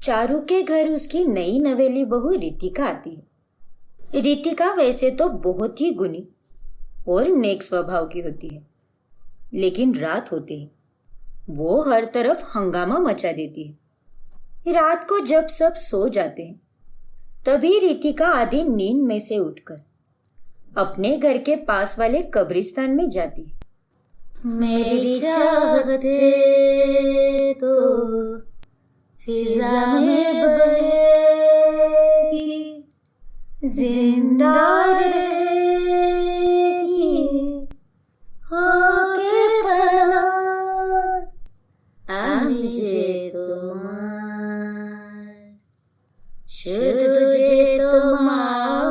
चारू के घर उसकी नई नवेली बहू रितिका आती है। रितिका वैसे तो बहुत ही गुणी और नेक स्वभाव की होती है, लेकिन रात होते ही वो हर तरफ हंगामा मचा देती है। रात को जब सब सो जाते हैं, तभी रितिका आधी नींद में से उठकर अपने घर के पास वाले कब्रिस्तान में जाती है। मेरी चाहते तो फिजा में बहेगी, जिंदा रहेगी होके फना, मुझे तुम्हार शुद्ध तुझे तुम्हार,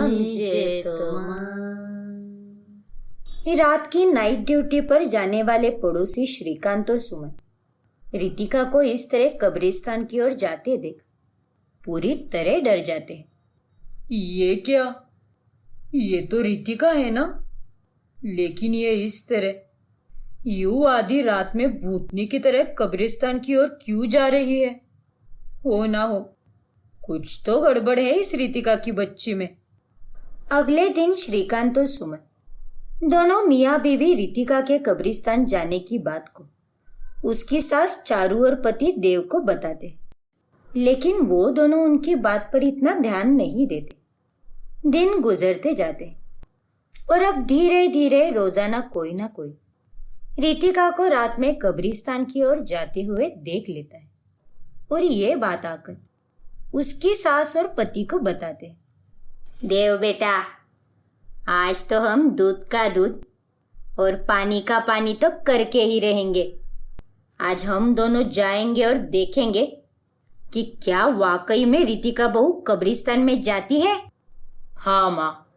मुझे तुम्हार। रात की नाइट ड्यूटी पर जाने वाले पड़ोसी श्रीकांत और सुमन रितिका को इस तरह कब्रिस्तान की ओर जाते देख पूरी तरह डर जाते हैं। ये क्या? ये तो रितिका है ना? लेकिन ये इस तरह यूं आधी रात में भूतनी की तरह कब्रिस्तान की ओर क्यों जा रही है? हो ना हो कुछ तो गड़बड़ है इस रितिका की बच्ची में। अगले दिन श्रीकांत और सुमन दोनों मियाँ बीवी रितिका के कब्रिस्तान जाने की बात को उसकी सास चारू और पति देव को बताते, लेकिन वो दोनों उनकी बात पर इतना ध्यान नहीं देते। दिन गुजरते जाते और अब धीरे धीरे रोजाना कोई ना कोई रितिका को रात में कब्रिस्तान की ओर जाते हुए देख लेता है और ये बात आकर उसकी सास और पति को बताते। देव बेटा, आज तो हम दूध का दूध और पानी का पानी तो करके ही रहेंगे। आज हम दोनों जाएंगे और देखेंगे कि क्या वाकई में रितिका बहू कब्रिस्तान में जाती है। हाँ माँ,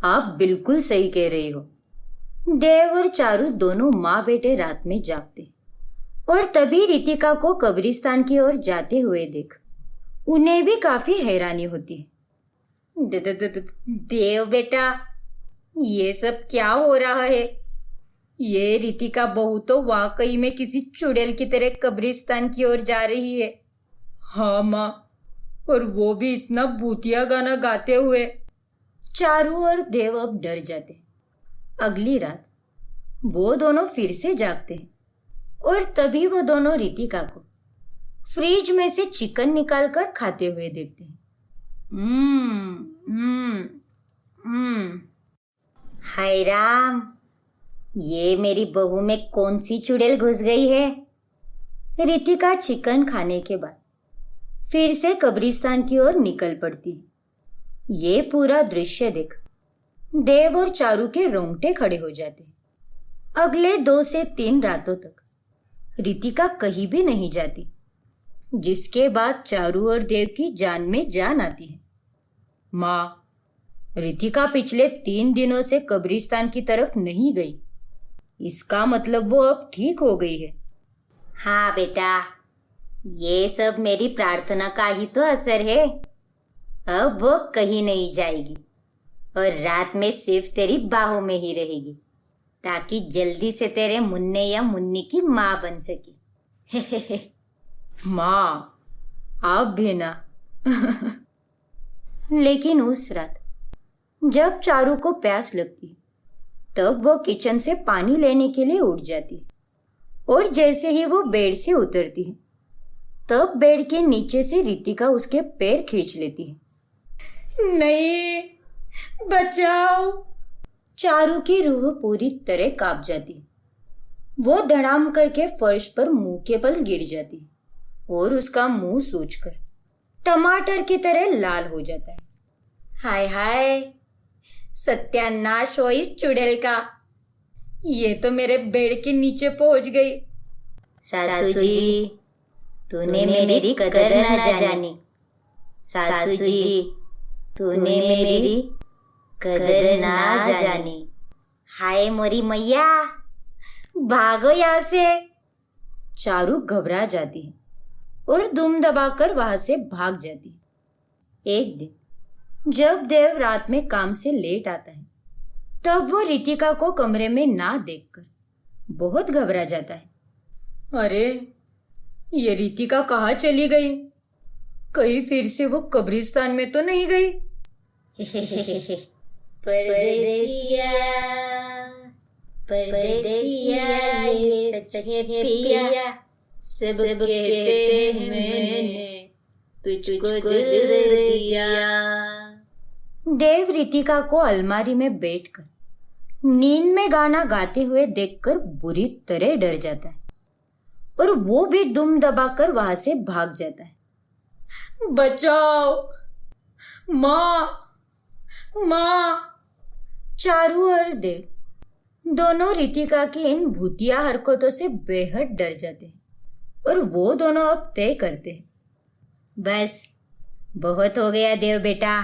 आप बिल्कुल सही कह रही हो। देव और चारू दोनों माँ बेटे रात में जागते और तभी रितिका को कब्रिस्तान की ओर जाते हुए देख उन्हें भी काफी हैरानी होती है। देव बेटा, ये सब क्या हो रहा है? ये रितिका बहू तो वाकई में किसी चुड़ैल की तरह कब्रिस्तान की ओर जा रही है। हाँ माँ, और वो भी इतना भूतिया गाना गाते हुए। चारू और देव अब डर जाते। अगली रात वो दोनों फिर से जागते हैं और तभी वो दोनों रितिका को फ्रिज में से चिकन निकालकर खाते हुए देखते हैं। हाय राम, ये मेरी बहू में कौन सी चुड़ैल घुस गई है? रितिका चिकन खाने के बाद फिर से कब्रिस्तान की ओर निकल पड़ती है। ये पूरा दृश्य देख देव और चारू के रोंगटे खड़े हो जाते हैं। अगले 2 से 3 रातों तक रितिका कहीं भी नहीं जाती, जिसके बाद चारू और देव की जान में जान आती है। माँ, रितिका पिछले 3 दिनों से कब्रिस्तान की तरफ नहीं गई। इसका मतलब वो अब ठीक हो गई है। हाँ बेटा, ये सब मेरी प्रार्थना का ही तो असर है। अब वो कहीं नहीं जाएगी और रात में सिर्फ तेरी बाहों में ही रहेगी, ताकि जल्दी से तेरे मुन्ने या मुन्नी की माँ बन सके। माँ, आप भी ना। लेकिन उस रात जब चारू को प्यास लगती तब वो किचन से पानी लेने के लिए उठ जाती और जैसे ही वो बेड से उतरती है तब बेड के नीचे से रितिका उसके पैर खींच लेती है। नहीं, बचाओ। चारू की रूह पूरी तरह कांप जाती है। वो धड़ाम करके फर्श पर मुंह के बल गिर जाती है और उसका मुंह सूजकर टमाटर की तरह लाल हो जाता है। हाय हाय, सत्यानाश हो इस चुड़ैल का। ये तो मेरे बेड के नीचे पहुंच गई। सासू जी, तूने मेरी कदर ना जानी। सासू जी, तूने मेरी कदर ना जानी। हाय मोरी मैया, भागो यहाँ से। चारू घबरा जाती है और दुम दबाकर वहां से भाग जाती है। एक दिन जब देव रात में काम से लेट आता है तब वो रितिका को कमरे में ना देखकर बहुत घबरा जाता है। अरे, ये रितिका कहाँ चली गई? कहीं फिर से वो कब्रिस्तान में तो नहीं गई? परदेसिया परदेसिया ये सच है पिया, सब कहते हैं मैंने तुझको दिल दिया। देव रितिका को अलमारी में बैठकर नींद में गाना गाते हुए देखकर बुरी तरह डर जाता है और वो भी दुम दबाकर वहां से भाग जाता है। बचाओ, माँ, माँ। चारू और देव दोनों रितिका की इन भूतिया हरकतों से बेहद डर जाते हैं और वो दोनों अब तय करते हैं, बस बहुत हो गया देव बेटा।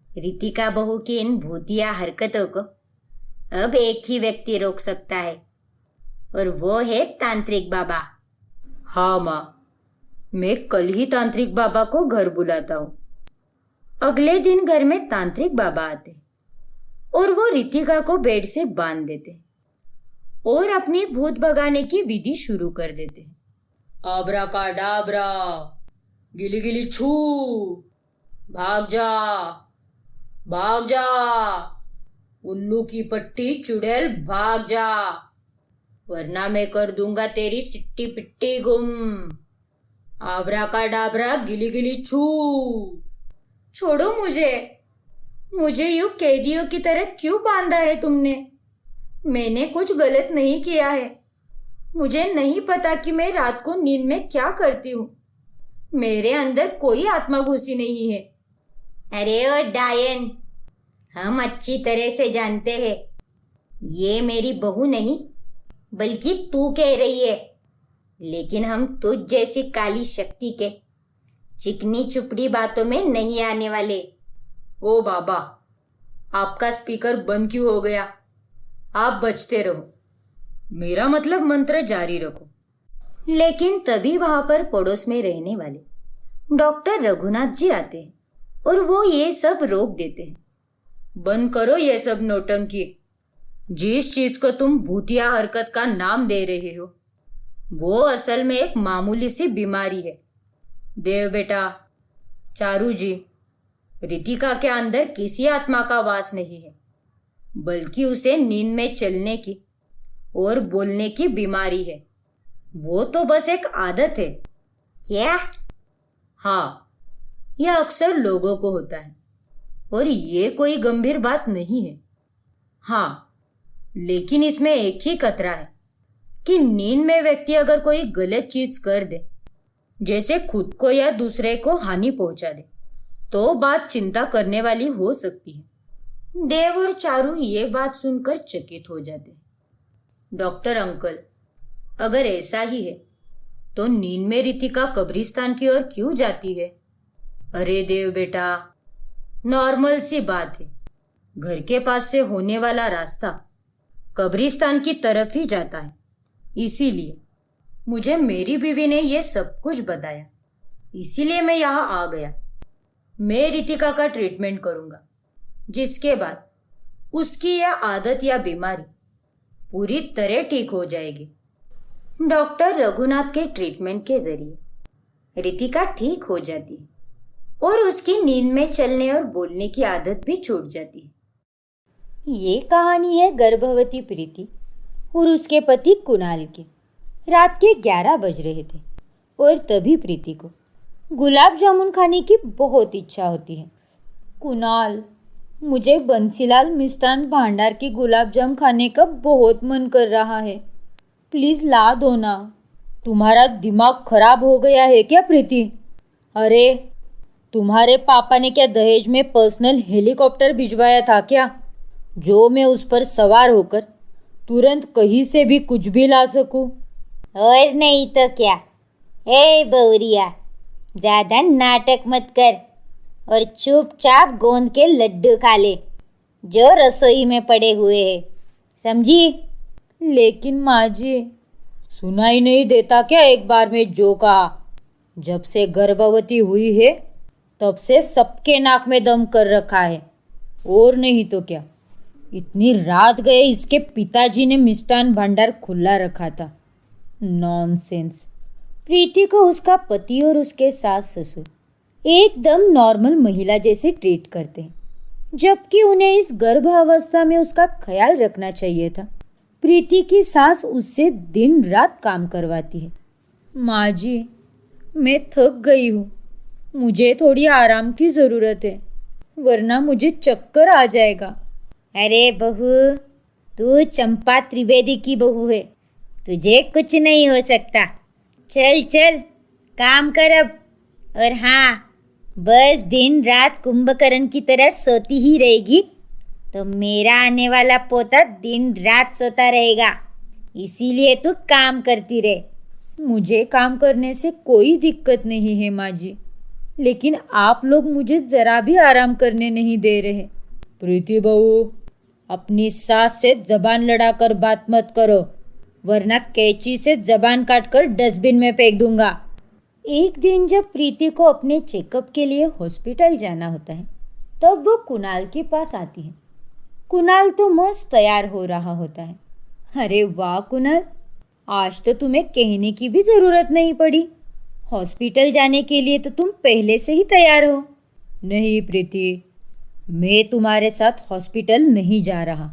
रितिका बहू की इन भूतिया हरकतों को अब एक ही व्यक्ति रोक सकता है और वो है तांत्रिक बाबा। हाँ माँ, मैं कल ही तांत्रिक बाबा को घर बुलाता हूँ। अगले दिन घर में तांत्रिक बाबा आते और वो रितिका को बेड से बांध देते और अपनी भूत भगाने की विधि शुरू कर देते हैं। आबरा का डाबरा, गिली गिली छू, भाग जा, भाग जा, उल्लू की पट्टी चुड़ैल भाग जा, वरना मैं कर दूंगा तेरी सिट्टी पिट्टी गुम। आबरा का डाबरा, गिली गिली छू। छोड़ो मुझे यूं कैदियों की तरह क्यों बांधा है तुमने? मैंने कुछ गलत नहीं किया है। मुझे नहीं पता कि मैं रात को नींद में क्या करती हूँ। मेरे अंदर कोई आत्मा घुसी नहीं है। अरे ओ डायन, हम अच्छी तरह से जानते हैं ये मेरी बहू नहीं बल्कि तू कह रही है, लेकिन हम तुझ जैसी काली शक्ति के चिकनी चुपड़ी बातों में नहीं आने वाले। ओ बाबा, आपका स्पीकर बंद क्यों हो गया? आप बचते रहो, मेरा मतलब मंत्र जारी रखो। लेकिन तभी वहां पर पड़ोस में रहने वाले डॉक्टर रघुनाथ जी आते हैं और वो ये सब रोक देते हैं। बंद करो ये सब नौटंकी। जिस चीज को तुम भूतिया हरकत का नाम दे रहे हो वो असल में एक मामूली सी बीमारी है। देव बेटा, चारू जी, रितिका के अंदर किसी आत्मा का वास नहीं है, बल्कि उसे नींद में चलने की और बोलने की बीमारी है। वो तो बस एक आदत है। क्या? हाँ, यह अक्सर लोगों को होता है और ये कोई गंभीर बात नहीं है। हाँ, लेकिन इसमें एक ही खतरा है कि नींद में व्यक्ति अगर कोई गलत चीज कर दे, जैसे खुद को या दूसरे को हानि पहुंचा दे, तो बात चिंता करने वाली हो सकती है। देव और चारू ये बात सुनकर चकित हो जाते हैं। डॉक्टर अंकल, अगर ऐसा ही है तो नींद में रितिका कब्रिस्तान की ओर क्यों जाती है? अरे देव बेटा, नॉर्मल सी बात है। घर के पास से होने वाला रास्ता कब्रिस्तान की तरफ ही जाता है। इसीलिए मुझे मेरी बीवी ने यह सब कुछ बताया, इसीलिए मैं यहाँ आ गया। मैं रितिका का ट्रीटमेंट करूंगा, जिसके बाद उसकी यह आदत या बीमारी पूरी तरह ठीक हो जाएगी। डॉक्टर रघुनाथ के ट्रीटमेंट के जरिए रितिका ठीक हो जाती है और उसकी नींद में चलने और बोलने की आदत भी छूट जाती है। ये कहानी है गर्भवती प्रीति और उसके पति कुणाल की। रात के 11 बज रहे थे और तभी प्रीति को गुलाब जामुन खाने की बहुत इच्छा होती है। कुणाल, मुझे बंसीलाल मिष्ठान भांडार की गुलाब जामुन खाने का बहुत मन कर रहा है, प्लीज ला दो ना। तुम्हारा दिमाग खराब हो गया है क्या प्रीति? अरे, तुम्हारे पापा ने क्या दहेज में पर्सनल हेलीकॉप्टर भिजवाया था क्या, जो मैं उस पर सवार होकर तुरंत कहीं से भी कुछ भी ला सकूं? और नहीं तो क्या। ए बौरिया, ज्यादा नाटक मत कर और चुपचाप गोंद के लड्डू खा ले जो रसोई में पड़े हुए हैं, समझी? लेकिन माँ जी, सुनाई नहीं देता क्या एक बार में जो कहा? जब से गर्भवती हुई है तब से सबके नाक में दम कर रखा है, और नहीं तो क्या। इतनी रात गए इसके पिताजी ने मिष्ठान भंडार खुला रखा था। नॉनसेंस। प्रीति को उसका पति और उसके सास ससुर एकदम नॉर्मल महिला जैसे ट्रीट करते हैं, जबकि उन्हें इस गर्भ अवस्था में उसका ख्याल रखना चाहिए था। प्रीति की सास उससे दिन रात काम करवाती है। माँ जी, मैं थक गई हूँ, मुझे थोड़ी आराम की ज़रूरत है, वरना मुझे चक्कर आ जाएगा। अरे बहू, तू चंपा त्रिवेदी की बहू है, तुझे कुछ नहीं हो सकता। चल चल काम कर अब। और हाँ, बस दिन रात कुंभकर्ण की तरह सोती ही रहेगी तो मेरा आने वाला पोता दिन रात सोता रहेगा, इसीलिए तू काम करती रहे। मुझे काम करने से कोई दिक्कत नहीं है माँ जी, लेकिन आप लोग मुझे ज़रा भी आराम करने नहीं दे रहे। प्रीति बहू, अपनी सास से जबान लड़ाकर बात मत करो, वरना कैंची से जबान काटकर डस्टबिन में फेंक दूंगा। एक दिन जब प्रीति को अपने चेकअप के लिए हॉस्पिटल जाना होता है, तब वो कुणाल के पास आती है। कुणाल तो मस्त तैयार हो रहा होता है। अरे वाह कुणाल, आज तो तुम्हें कहने की भी ज़रूरत नहीं पड़ी, हॉस्पिटल जाने के लिए तो तुम पहले से ही तैयार हो। नहीं प्रीति, मैं तुम्हारे साथ हॉस्पिटल नहीं जा रहा,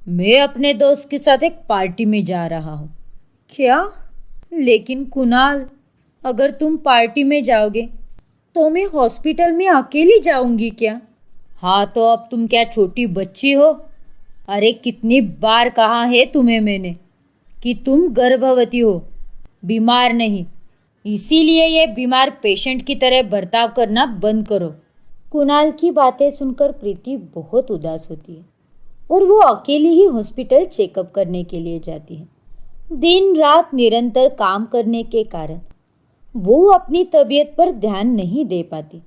मैं अपने दोस्त के साथ एक पार्टी में जा रहा हूँ। क्या? लेकिन कुणाल, अगर तुम पार्टी में जाओगे तो मैं हॉस्पिटल में अकेली जाऊंगी क्या? हाँ तो अब तुम क्या छोटी बच्ची हो? अरे कितनी बार कहा है तुम्हें मैंने कि तुम गर्भवती हो, बीमार नहीं, इसीलिए ये बीमार पेशेंट की तरह बर्ताव करना बंद करो। कुणाल की बातें सुनकर प्रीति बहुत उदास होती है और वो अकेली ही हॉस्पिटल चेकअप करने के लिए जाती है। दिन रात निरंतर काम करने के कारण वो अपनी तबीयत पर ध्यान नहीं दे पाती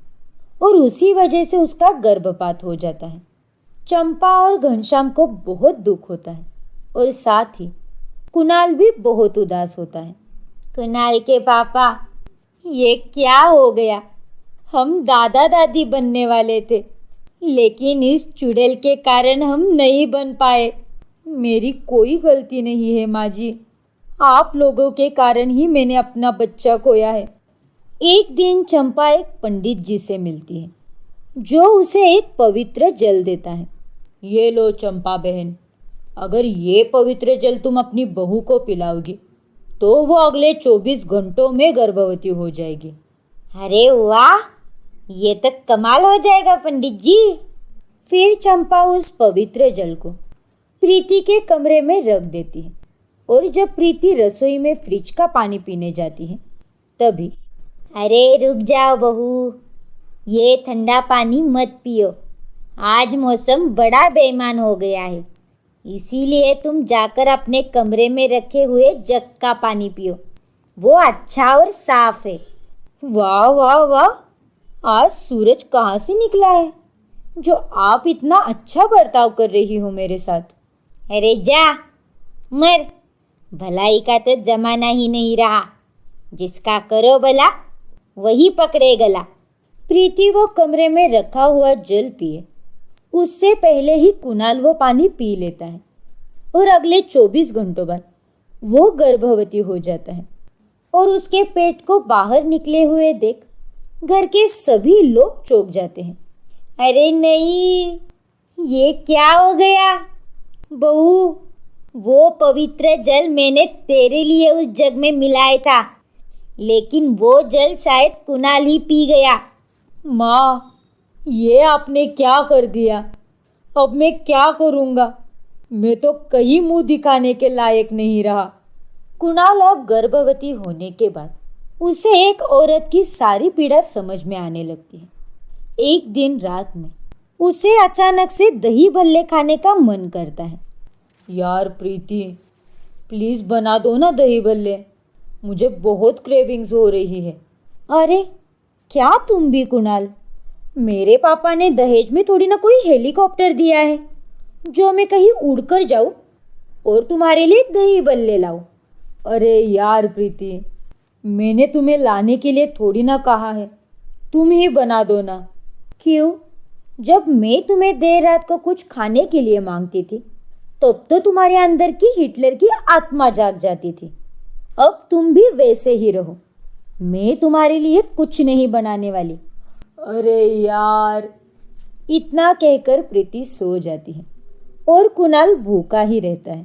और उसी वजह से उसका गर्भपात हो जाता है। चंपा और घनश्याम को बहुत दुख होता है और साथ ही कुणाल भी बहुत उदास होता है। कुणाल के पापा, ये क्या हो गया? हम दादा दादी बनने वाले थे, लेकिन इस चुड़ैल के कारण हम नहीं बन पाए। मेरी कोई गलती नहीं है माँ जी, आप लोगों के कारण ही मैंने अपना बच्चा खोया है। एक दिन चंपा एक पंडित जी से मिलती है, जो उसे एक पवित्र जल देता है। ये लो चंपा बहन, अगर ये पवित्र जल तुम अपनी बहू को पिलाओगी तो वो अगले 24 घंटों में गर्भवती हो जाएगी। अरे वाह, ये तो कमाल हो जाएगा पंडित जी। फिर चंपा उस पवित्र जल को प्रीति के कमरे में रख देती है और जब प्रीति रसोई में फ्रिज का पानी पीने जाती है तभी, अरे रुक जाओ बहू, ये ठंडा पानी मत पियो, आज मौसम बड़ा बेईमान हो गया है, इसीलिए तुम जाकर अपने कमरे में रखे हुए जग का पानी पियो, वो अच्छा और साफ है। वाह वाह वाह, आज सूरज कहाँ से निकला है जो आप इतना अच्छा बर्ताव कर रही हो मेरे साथ। अरे जा मर, भलाई का तो जमाना ही नहीं रहा, जिसका करो भला वही पकड़े गला। प्रीति वो कमरे में रखा हुआ जल पिए उससे पहले ही कुणाल वो पानी पी लेता है और अगले 24 घंटों बाद वो गर्भवती हो जाता है और उसके पेट को बाहर निकले हुए देख घर के सभी लोग चौंक जाते हैं। अरे नहीं, ये क्या हो गया? बहू, वो पवित्र जल मैंने तेरे लिए उस जग में मिलाया था, लेकिन वो जल शायद कुणाल ही पी गया। माँ, ये आपने क्या कर दिया? अब मैं क्या करूँगा? मैं तो कहीं मुंह दिखाने के लायक नहीं रहा। कुणाल अब गर्भवती होने के बाद उसे एक औरत की सारी पीड़ा समझ में आने लगती है। एक दिन रात में उसे अचानक से दही भल्ले खाने का मन करता है। यार प्रीति, प्लीज़ बना दो ना दही भल्ले, मुझे बहुत क्रेविंग्स हो रही है। अरे क्या तुम भी कुणाल, मेरे पापा ने दहेज में थोड़ी ना कोई हेलीकॉप्टर दिया है जो मैं कहीं उड़कर जाऊं और तुम्हारे लिए दही भल्ले लाऊं। अरे यार प्रीति, मैंने तुम्हें लाने के लिए थोड़ी ना कहा है, तुम ही बना दो ना। क्यों? जब मैं तुम्हें देर रात को कुछ खाने के लिए मांगती थी तब तो तुम्हारे अंदर की हिटलर की आत्मा जाग जाती थी। अब तुम भी वैसे ही रहो। मैं तुम्हारे लिए कुछ नहीं बनाने वाली। अरे यार। इतना कहकर प्रीति सो जाती है और कुणाल भूखा ही रहता है।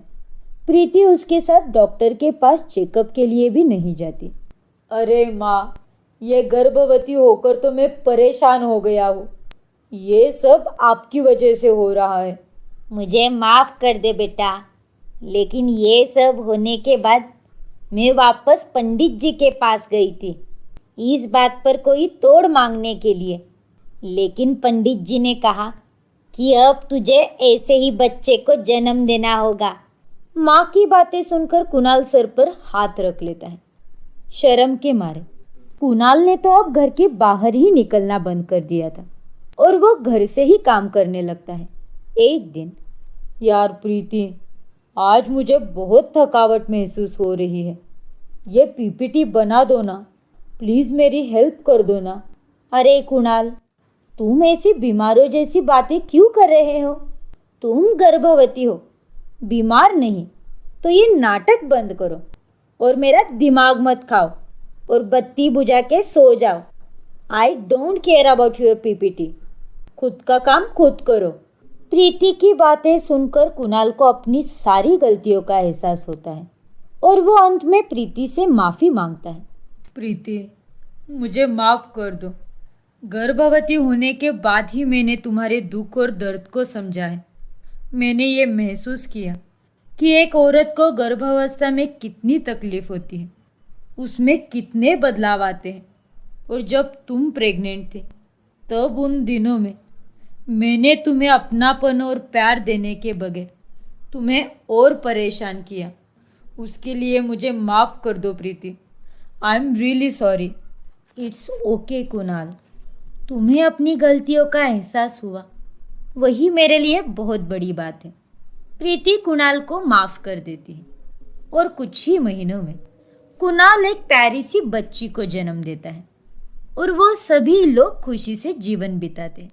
प्रीति उसके साथ डॉक्टर के पास चेकअप के लिए भी नहीं जाती। अरे माँ, ये गर्भवती होकर तो मैं परेशान हो गया हूँ। ये सब आपकी वजह से हो रहा है। मुझे माफ कर दे बेटा, लेकिन ये सब होने के बाद मैं वापस पंडित जी के पास गई थी इस बात पर कोई तोड़ मांगने के लिए, लेकिन पंडित जी ने कहा कि अब तुझे ऐसे ही बच्चे को जन्म देना होगा। माँ की बातें सुनकर कुणाल सर पर हाथ रख लेता है। शर्म के मारे कुणाल ने तो अब घर के बाहर ही निकलना बंद कर दिया था और वो घर से ही काम करने लगता है। एक दिन, यार प्रीति, आज मुझे बहुत थकावट महसूस हो रही है। ये पीपीटी बना दो ना, प्लीज़ मेरी हेल्प कर दो ना। अरे कुणाल, तुम ऐसी बीमारों जैसी बातें क्यों कर रहे हो? तुम गर्भवती हो, बीमार नहीं। तो ये नाटक बंद करो और मेरा दिमाग मत खाओ और बत्ती बुझा के सो जाओ। I don't care about your PPT. खुद का काम खुद करो। प्रीति की बातें सुनकर कुणाल को अपनी सारी गलतियों का एहसास होता है और वो अंत में प्रीति से माफ़ी मांगता है। प्रीति, मुझे माफ़ कर दो। गर्भवती होने के बाद ही मैंने तुम्हारे दुख और दर्द को समझा है। मैंने ये महसूस किया कि एक औरत को गर्भावस्था में कितनी तकलीफ होती है, उसमें कितने बदलाव आते हैं। और जब तुम प्रेग्नेंट थे तब उन दिनों में मैंने तुम्हें अपनापन और प्यार देने के बगैर तुम्हें और परेशान किया। उसके लिए मुझे माफ़ कर दो Preeti. I am really sorry. It's okay Kunal, तुम्हें अपनी गलतियों का एहसास हुआ, वही मेरे लिए बहुत बड़ी बात है। प्रीति कुणाल को माफ़ कर देती है और कुछ ही महीनों में कुणाल एक प्यारी सी बच्ची को जन्म देता है और वो सभी लोग खुशी से जीवन बिताते हैं।